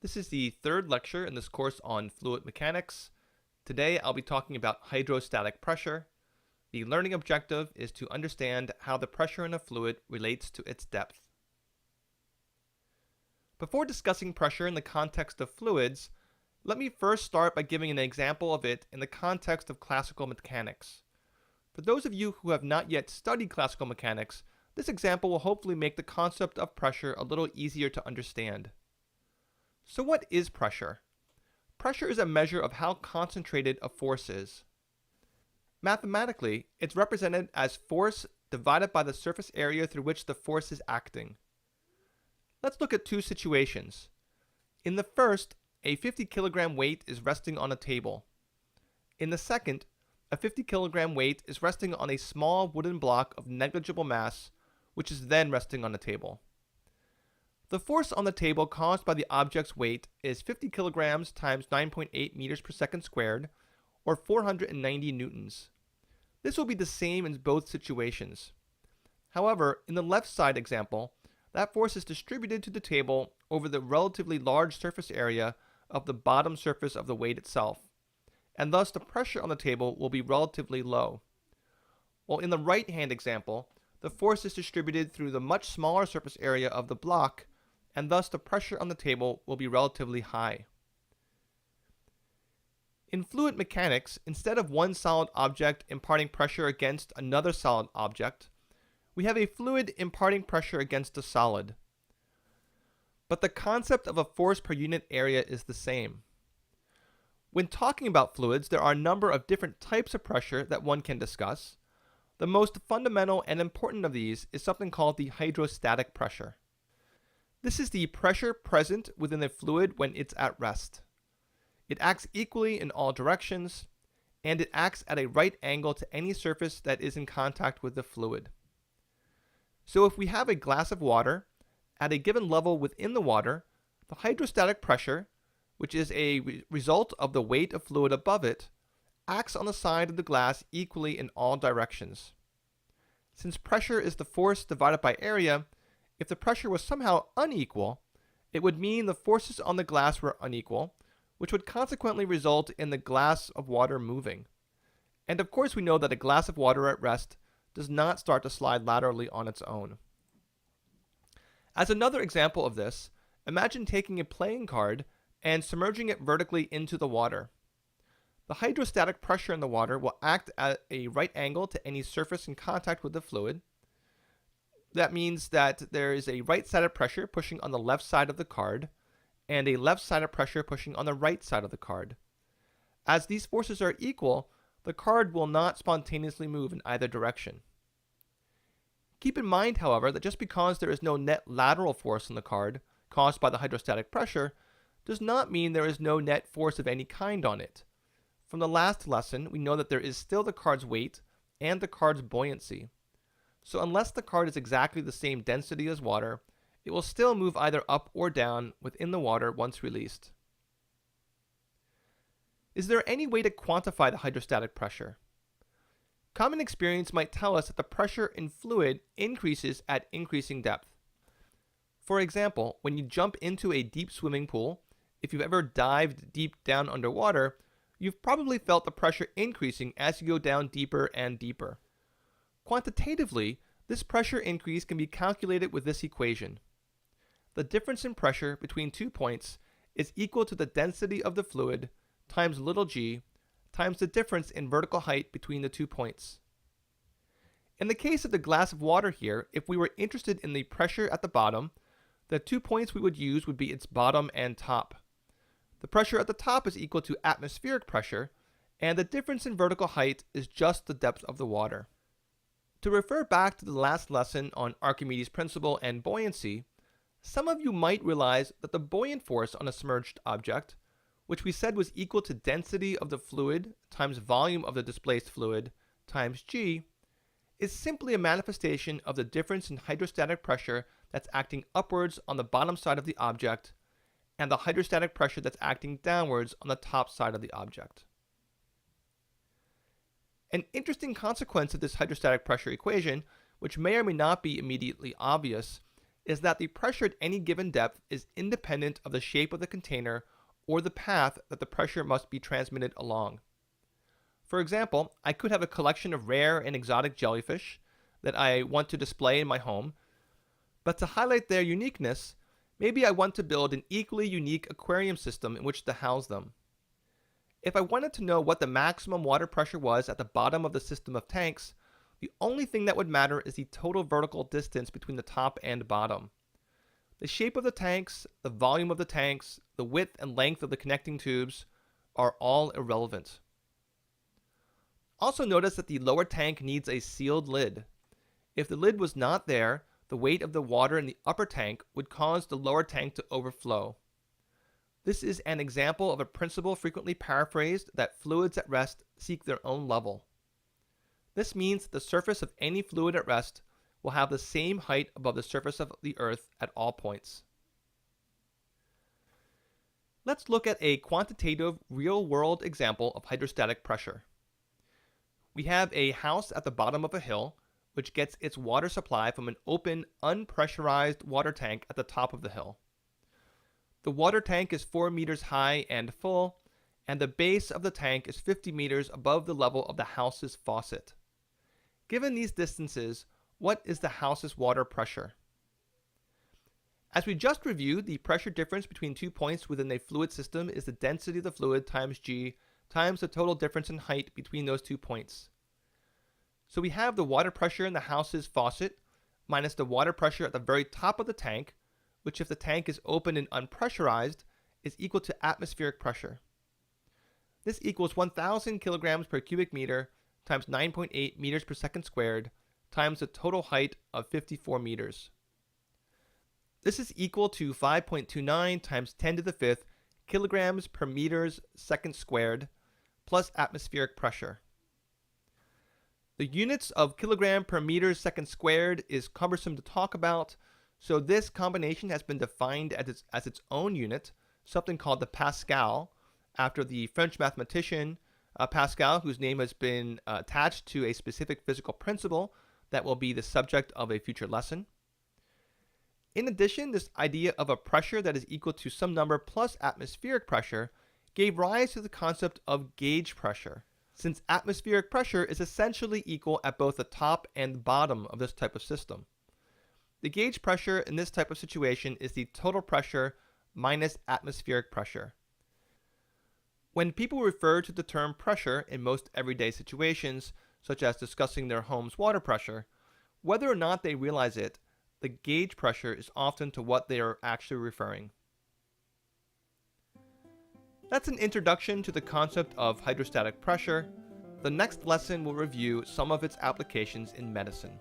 This is the third lecture in this course on fluid mechanics. Today I'll be talking about hydrostatic pressure. The learning objective is to understand how the pressure in a fluid relates to its depth. Before discussing pressure in the context of fluids, let me first start by giving an example of it in the context of classical mechanics. For those of you who have not yet studied classical mechanics, this example will hopefully make the concept of pressure a little easier to understand. So what is pressure? Pressure is a measure of how concentrated a force is. Mathematically, it's represented as force divided by the surface area through which the force is acting. Let's look at two situations. In the first, a 50 kilogram weight is resting on a table. In the second, a 50 kilogram weight is resting on a small wooden block of negligible mass, which is then resting on a table. The force on the table caused by the object's weight is 50 kilograms times 9.8 meters per second squared, or 490 newtons. This will be the same in both situations. However, in the left side example, that force is distributed to the table over the relatively large surface area of the bottom surface of the weight itself, and thus the pressure on the table will be relatively low. While in the right-hand example, the force is distributed through the much smaller surface area of the block, and thus the pressure on the table will be relatively high. In fluid mechanics, instead of one solid object imparting pressure against another solid object, we have a fluid imparting pressure against a solid. But the concept of a force per unit area is the same. When talking about fluids, there are a number of different types of pressure that one can discuss. The most fundamental and important of these is something called the hydrostatic pressure. This is the pressure present within the fluid when it's at rest. It acts equally in all directions, and it acts at a right angle to any surface that is in contact with the fluid. So if we have a glass of water, at a given level within the water, the hydrostatic pressure, which is a result of the weight of fluid above it, acts on the side of the glass equally in all directions. Since pressure is the force divided by area, if the pressure was somehow unequal, it would mean the forces on the glass were unequal, which would consequently result in the glass of water moving. And of course we know that a glass of water at rest does not start to slide laterally on its own. As another example of this, imagine taking a playing card and submerging it vertically into the water. The hydrostatic pressure in the water will act at a right angle to any surface in contact with the fluid. That means that there is a right-sided pressure pushing on the left side of the card and a left-sided pressure pushing on the right side of the card. As these forces are equal, the card will not spontaneously move in either direction. Keep in mind, however, that just because there is no net lateral force on the card caused by the hydrostatic pressure does not mean there is no net force of any kind on it. From the last lesson, we know that there is still the card's weight and the card's buoyancy. So unless the card is exactly the same density as water, it will still move either up or down within the water once released. Is there any way to quantify the hydrostatic pressure? Common experience might tell us that the pressure in fluid increases at increasing depth. For example, when you jump into a deep swimming pool, if you've ever dived deep down underwater, you've probably felt the pressure increasing as you go down deeper and deeper. Quantitatively, this pressure increase can be calculated with this equation. The difference in pressure between 2 points is equal to the density of the fluid times little g times the difference in vertical height between the 2 points. In the case of the glass of water here, if we were interested in the pressure at the bottom, the 2 points we would use would be its bottom and top. The pressure at the top is equal to atmospheric pressure, and the difference in vertical height is just the depth of the water. To refer back to the last lesson on Archimedes' principle and buoyancy, some of you might realize that the buoyant force on a submerged object, which we said was equal to density of the fluid times volume of the displaced fluid times g, is simply a manifestation of the difference in hydrostatic pressure that's acting upwards on the bottom side of the object and the hydrostatic pressure that's acting downwards on the top side of the object. An interesting consequence of this hydrostatic pressure equation, which may or may not be immediately obvious, is that the pressure at any given depth is independent of the shape of the container or the path that the pressure must be transmitted along. For example, I could have a collection of rare and exotic jellyfish that I want to display in my home, but to highlight their uniqueness, maybe I want to build an equally unique aquarium system in which to house them. If I wanted to know what the maximum water pressure was at the bottom of the system of tanks, the only thing that would matter is the total vertical distance between the top and bottom. The shape of the tanks, the volume of the tanks, the width and length of the connecting tubes are all irrelevant. Also notice that the lower tank needs a sealed lid. If the lid was not there, the weight of the water in the upper tank would cause the lower tank to overflow. This is an example of a principle frequently paraphrased that fluids at rest seek their own level. This means the surface of any fluid at rest will have the same height above the surface of the Earth at all points. Let's look at a quantitative, real-world example of hydrostatic pressure. We have a house at the bottom of a hill, which gets its water supply from an open, unpressurized water tank at the top of the hill. The water tank is 4 meters high and full, and the base of the tank is 50 meters above the level of the house's faucet. Given these distances, what is the house's water pressure? As we just reviewed, the pressure difference between 2 points within a fluid system is the density of the fluid times g times the total difference in height between those 2 points. So we have the water pressure in the house's faucet minus the water pressure at the very top of the tank, which if the tank is open and unpressurized, is equal to atmospheric pressure. This equals 1,000 kilograms per cubic meter times 9.8 meters per second squared times the total height of 54 meters. This is equal to 5.29 times 10 to the fifth kilograms per meters second squared plus atmospheric pressure. The units of kilogram per meter second squared is cumbersome to talk about, so this combination has been defined as its own unit, something called the Pascal, after the French mathematician Pascal, whose name has been attached to a specific physical principle that will be the subject of a future lesson. In addition, this idea of a pressure that is equal to some number plus atmospheric pressure gave rise to the concept of gauge pressure, since atmospheric pressure is essentially equal at both the top and bottom of this type of system. The gauge pressure in this type of situation is the total pressure minus atmospheric pressure. When people refer to the term pressure in most everyday situations, such as discussing their home's water pressure, whether or not they realize it, the gauge pressure is often to what they are actually referring. That's an introduction to the concept of hydrostatic pressure. The next lesson will review some of its applications in medicine.